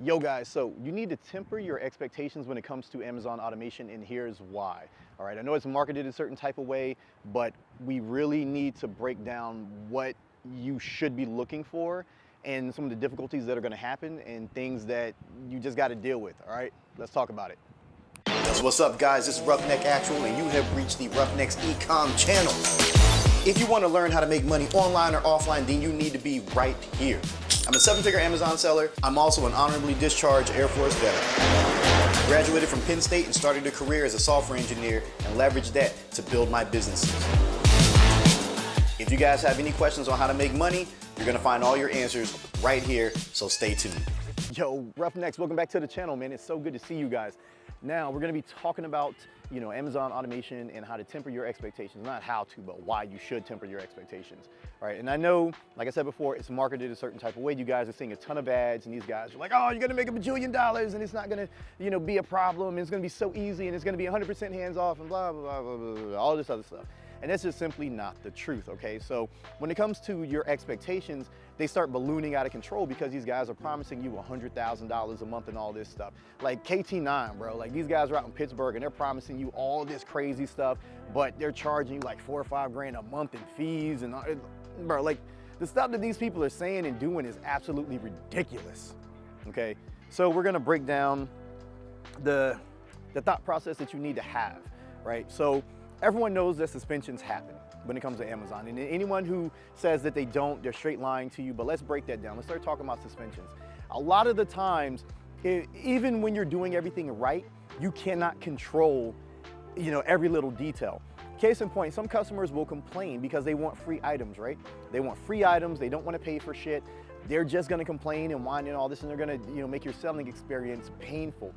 Yo guys, so you need to temper your expectations when it comes to Amazon automation, and here's why. All right, I know it's marketed a certain type of way, but we really need to break down what you should be looking for and some of the difficulties that are gonna happen and things that you just gotta deal with, all right? Let's talk about it. What's up guys, this is 𝗏𝗏𝗥𝗘𝗦 and you have reached the Roughneck's Ecom channel. If you want to learn how to make money online or offline, then you need to be right here. I'm a 7-figure Amazon seller. I'm also an honorably discharged Air Force veteran. Graduated from Penn State and started a career as a software engineer and leveraged that to build my businesses. If you guys have any questions on how to make money, you're gonna find all your answers right here, so stay tuned. Yo, Roughnecks, welcome back to the channel, man. It's so good to see you guys. Now, we're gonna be talking about, Amazon automation and how to temper your expectations. Not how to, but why you should temper your expectations. All right, and I know, like I said before, it's marketed a certain type of way. You guys are seeing a ton of ads, and these guys are like, oh, you're gonna make $1 bajillion, and it's not gonna, be a problem, and it's gonna be so easy, and it's gonna be 100% hands-off, and blah, blah, blah, blah, blah, all this other stuff. And that's just simply not the truth, okay? So when it comes to your expectations, they start ballooning out of control because these guys are promising you $100,000 a month and all this stuff. Like KT9, bro, like these guys are out in Pittsburgh and they're promising you all this crazy stuff, but they're charging you like 4 or 5 grand a month in fees and, bro, like the stuff that these people are saying and doing is absolutely ridiculous, okay? So we're gonna break down the thought process that you need to have, right? So everyone knows that suspensions happen when it comes to Amazon. And anyone who says that they don't, they're straight lying to you. But let's break that down. Let's start talking about suspensions. A lot of the times, even when you're doing everything right, you cannot control, every little detail. Case in point, some customers will complain because they want free items, right? They want free items. They don't want to pay for shit. They're just going to complain and whine and all this, and they're going to, make your selling experience painful.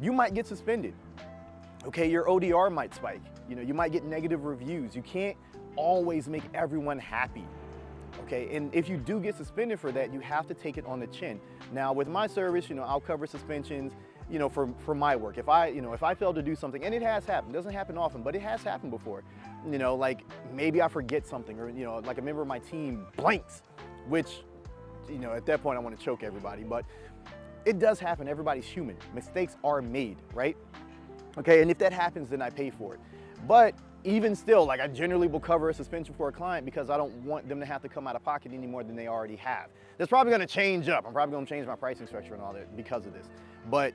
You might get suspended. Okay, your ODR might spike. You might get negative reviews. You can't always make everyone happy. Okay, and if you do get suspended for that, you have to take it on the chin. Now, with my service, I'll cover suspensions, for my work. If I fail to do something, and it has happened, it doesn't happen often, but it has happened before. Like maybe I forget something, or like a member of my team blanks, which, at that point I want to choke everybody. But it does happen. Everybody's human. Mistakes are made, right? Okay, and if that happens, then I pay for it. But even still, like I generally will cover a suspension for a client because I don't want them to have to come out of pocket any more than they already have. That's probably gonna change up. I'm probably gonna change my pricing structure and all that because of this. But,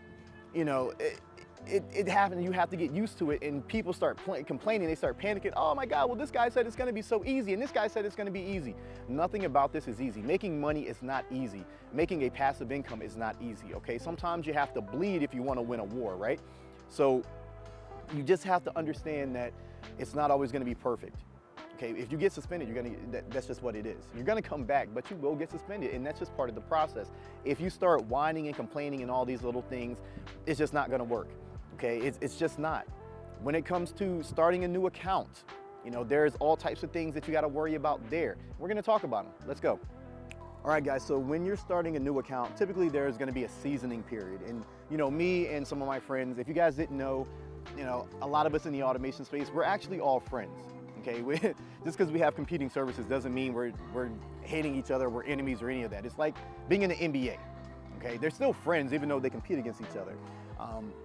it happens, you have to get used to it, and people start complaining, they start panicking. Oh my God, well this guy said it's gonna be so easy, and this guy said it's gonna be easy. Nothing about this is easy. Making money is not easy. Making a passive income is not easy, okay? Sometimes you have to bleed if you wanna win a war, right? So you just have to understand that it's not always gonna be perfect. Okay, if you get suspended, that's just what it is. You're gonna come back, but you will get suspended, and that's just part of the process. If you start whining and complaining and all these little things, it's just not gonna work, okay? It's just not. When it comes to starting a new account, there's all types of things that you gotta worry about there. We're gonna talk about them. Let's go. All right, guys, so when you're starting a new account, typically there's gonna be a seasoning period. And, me and some of my friends, if you guys didn't know, a lot of us in the automation space, we're actually all friends, okay? Just because we have competing services doesn't mean we're hating each other, we're enemies or any of that. It's like being in the NBA, okay? They're still friends even though they compete against each other.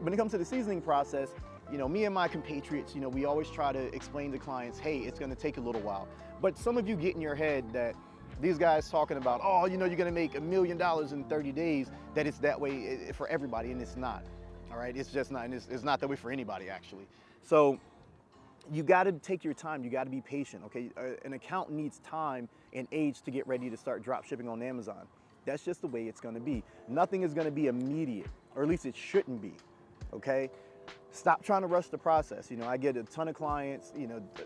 When it comes to the seasoning process, me and my compatriots, we always try to explain to clients, hey, it's gonna take a little while. But some of you get in your head that these guys talking about, oh, you're gonna make $1 million in 30 days, that it's that way for everybody, and it's not. All right, it's just not, and it's not that way for anybody actually. So you gotta take your time, you gotta be patient, okay? An account needs time and age to get ready to start drop shipping on Amazon. That's just the way it's gonna be. Nothing is gonna be immediate, or at least it shouldn't be, okay? Stop trying to rush the process. I get a ton of clients,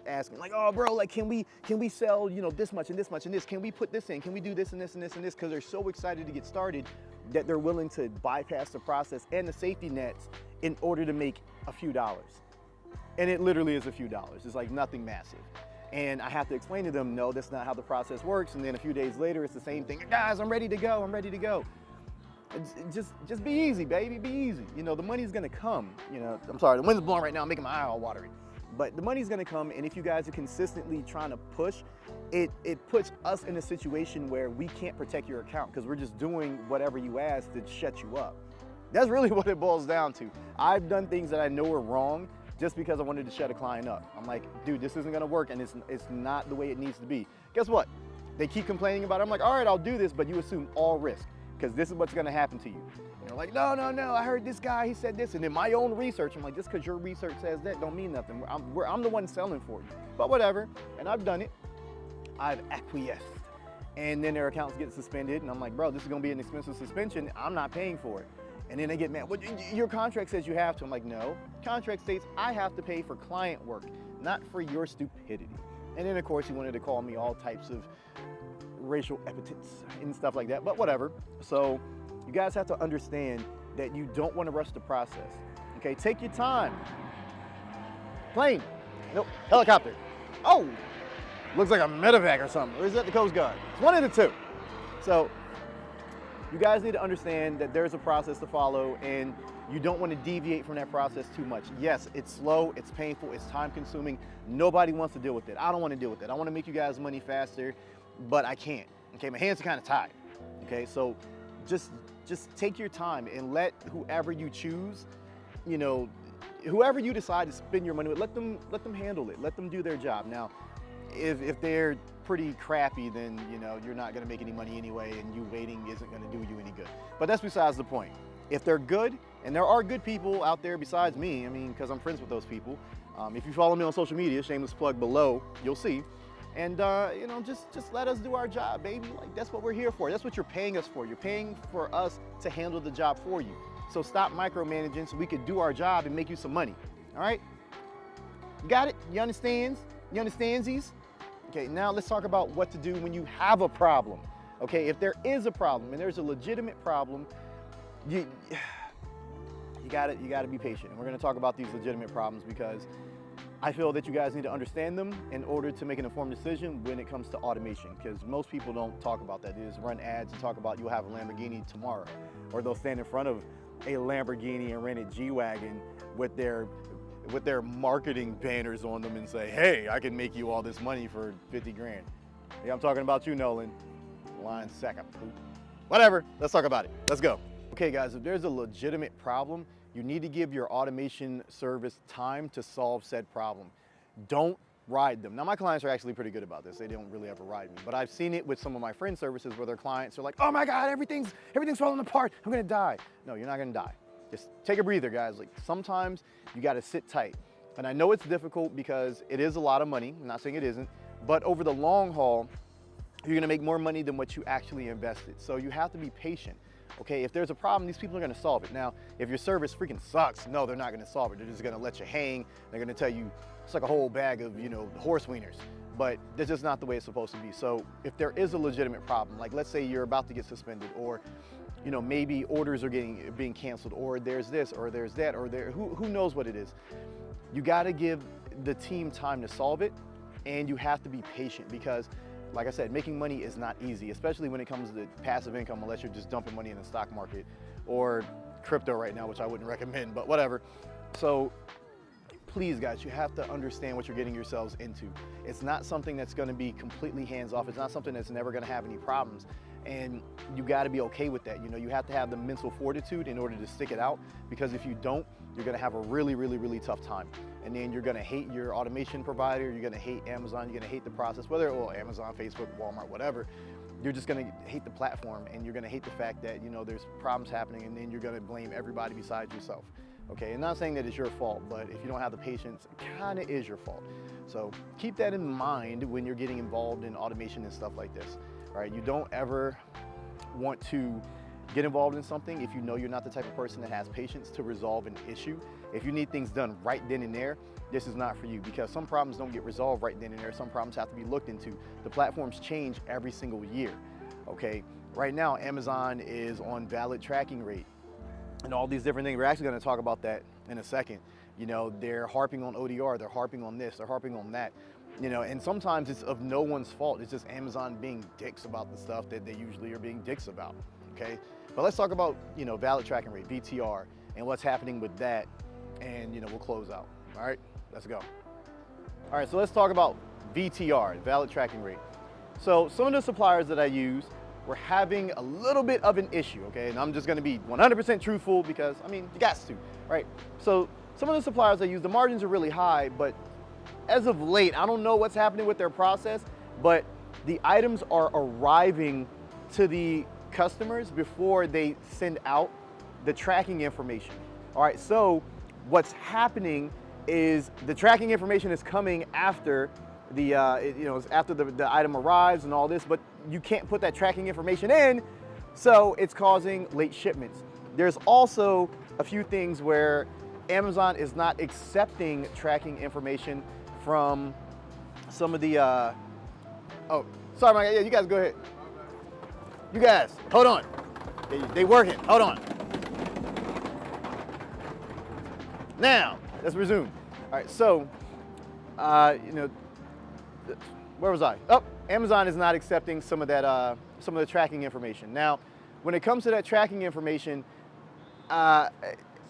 asking like, oh bro, like can we sell, this much and this much and this? Can we put this in? Can we do this and this and this and this? Because they're so excited to get started that they're willing to bypass the process and the safety nets in order to make a few dollars. And it literally is a few dollars. It's like nothing massive. And I have to explain to them, no, that's not how the process works. And then a few days later, it's the same thing. Guys, I'm ready to go. I'm ready to go. Just be easy, baby, be easy. The money's gonna come. I'm sorry, the wind's blowing right now, I'm making my eye all watery. But the money's gonna come, and if you guys are consistently trying to push, it puts us in a situation where we can't protect your account because we're just doing whatever you ask to shut you up. That's really what it boils down to. I've done things that I know are wrong just because I wanted to shut a client up. I'm like, dude, this isn't gonna work, and it's not the way it needs to be. Guess what? They keep complaining about it. I'm like, all right, I'll do this, but you assume all risk because this is what's gonna happen to you. And they're like, no, I heard this guy, he said this, and then my own research, I'm like, just because your research says that don't mean nothing. I'm the one selling for you, but whatever, and I've done it. I've acquiesced. And then their accounts get suspended, and I'm like, bro, this is gonna be an expensive suspension, I'm not paying for it. And then they get mad, well, your contract says you have to. I'm like, no, contract states I have to pay for client work, not for your stupidity. And then of course he wanted to call me all types of racial epithets and stuff like that, but whatever. So you guys have to understand that you don't want to rush the process. Okay, take your time. Plane, nope, helicopter. Oh, looks like a medevac or something. Or is that the Coast Guard? It's one of the two. So you guys need to understand that there's a process to follow, and you don't want to deviate from that process too much. Yes, it's slow, it's painful, it's time consuming. Nobody wants to deal with it. I don't want to deal with it. I want to make you guys money faster, but I can't. Okay, my hands are kind of tied. Okay, so just take your time and let whoever you choose, you know, whoever you decide to spend your money with, let them handle it. Let them do their job. Now, if they're pretty crappy, then you know you're not going to make any money anyway, and you waiting isn't going to do you any good. But that's besides the point. If they're good, and there are good people out there besides me, I mean, because I'm friends with those people. If you follow me on social media, shameless plug below, you'll see. And you know, just let us do our job, baby. Like, that's what we're here for. That's what you're paying us for. You're paying for us to handle the job for you. So stop micromanaging so we could do our job and make you some money. All right? You got it? You understand? You understandsies? Okay, now let's talk about what to do when you have a problem. Okay, if there is a problem and there's a legitimate problem, you gotta be patient. And we're gonna talk about these legitimate problems because I feel that you guys need to understand them in order to make an informed decision when it comes to automation, because most people don't talk about that. They just run ads and talk about you'll have a Lamborghini tomorrow, or they'll stand in front of a Lamborghini and rented G-Wagon with their marketing banners on them and say, hey, I can make you all this money for 50 grand. Yeah, I'm talking about you, Nolan. Line sack of poop. Whatever, let's talk about it. Let's go. Okay guys, if there's a legitimate problem, you need to give your automation service time to solve said problem. Don't ride them. Now my clients are actually pretty good about this. They don't really ever ride me, but I've seen it with some of my friend services where their clients are like, oh my God, everything's falling apart. I'm gonna die. No, you're not gonna die. Just take a breather, guys. Like, sometimes you gotta sit tight. And I know it's difficult because it is a lot of money. I'm not saying it isn't, but over the long haul, you're gonna make more money than what you actually invested. So you have to be patient. Okay, if there's a problem, these people are gonna solve it. Now, if your service freaking sucks, no, they're not gonna solve it. They're just gonna let you hang. They're gonna tell you it's like a whole bag of, you know, horse wieners. But that's just not the way it's supposed to be. So if there is a legitimate problem, like let's say you're about to get suspended, or you know, maybe orders are being canceled, or there's this, or there's that, or who knows what it is. You gotta give the team time to solve it, and you have to be patient because, like I said, making money is not easy, especially when it comes to passive income, unless you're just dumping money in the stock market or crypto right now, which I wouldn't recommend, but whatever. So please guys, you have to understand what you're getting yourselves into. It's not something that's gonna be completely hands-off. It's not something that's never gonna have any problems. And you gotta be okay with that. You know, you have to have the mental fortitude in order to stick it out, because if you don't, you're gonna have a really, really, really tough time. And then you're gonna hate your automation provider, you're gonna hate Amazon, you're gonna hate the process, whether, well, Amazon, Facebook, Walmart, whatever. You're just gonna hate the platform, and you're gonna hate the fact that, you know, there's problems happening, and then you're gonna blame everybody besides yourself. Okay, and not saying that it's your fault, but if you don't have the patience, it kinda is your fault. So keep that in mind when you're getting involved in automation and stuff like this. All right, you don't ever want to get involved in something if you know you're not the type of person that has patience to resolve an issue. If you need things done right then and there, this is not for you, because some problems don't get resolved right then and there. Some problems have to be looked into. The platforms change every single year, okay? Right now, Amazon is on valid tracking rate and all these different things. We're actually gonna talk about that in a second. You know, they're harping on ODR, they're harping on this, they're harping on that. You know, and sometimes it's of no one's fault. It's just Amazon being dicks about the stuff that they usually are being dicks about, okay? But let's talk about, you know, valid tracking rate, VTR, and what's happening with that, and, you know, we'll close out, all right? Let's go. All right, so let's talk about VTR, valid tracking rate. So some of the suppliers that I use were having a little bit of an issue, okay? And I'm just gonna be 100% truthful because, I mean, you got to, right? So some of the suppliers I use, the margins are really high, but as of late, I don't know what's happening with their process, but the items are arriving to the customers before they send out the tracking information. All right, so what's happening is the tracking information is coming after the, after the item arrives and all this, but you can't put that tracking information in, so it's causing late shipments. There's also a few things where Amazon is not accepting tracking information from some of the, oh, sorry, Mike, yeah, you guys go ahead. You guys, hold on. They working, hold on. Now, let's resume. All right, so, where was I? Oh, Amazon is not accepting some of that, some of the tracking information. Now, when it comes to that tracking information,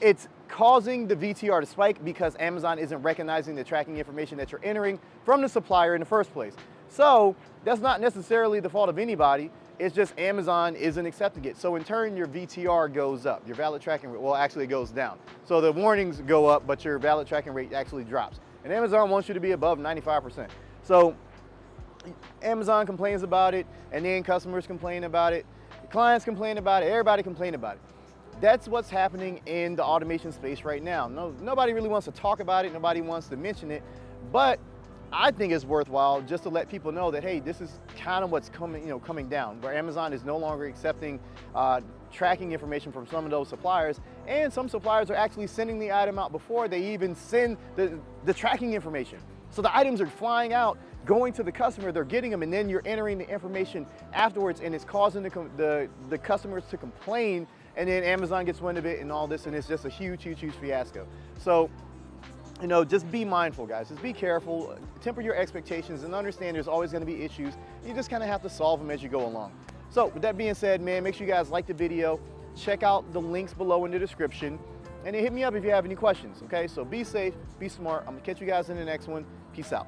it's causing the VTR to spike because Amazon isn't recognizing the tracking information that you're entering from the supplier in the first place. So that's not necessarily the fault of anybody. It's just Amazon isn't accepting it. So in turn, your VTR goes up. Your valid tracking rate, well, actually it goes down. So the warnings go up, but your valid tracking rate actually drops. And Amazon wants you to be above 95%. So Amazon complains about it, and then customers complain about it, clients complain about it, everybody complain about it. That's what's happening in the automation space right now. Nobody really wants to talk about it, nobody wants to mention it, but I think it's worthwhile just to let people know that, hey, this is kind of what's coming down, where Amazon is no longer accepting tracking information from some of those suppliers, and some suppliers are actually sending the item out before they even send the tracking information. So the items are flying out, going to the customer, they're getting them, and then you're entering the information afterwards, and it's causing the customers to complain, and then Amazon gets wind of it and all this, and it's just a huge, huge, huge fiasco. So, just be mindful, guys. Just be careful, temper your expectations, and understand there's always gonna be issues. You just kind of have to solve them as you go along. So with that being said, man, make sure you guys like the video, check out the links below in the description, and then hit me up if you have any questions, okay? So be safe, be smart. I'm gonna catch you guys in the next one. Peace out.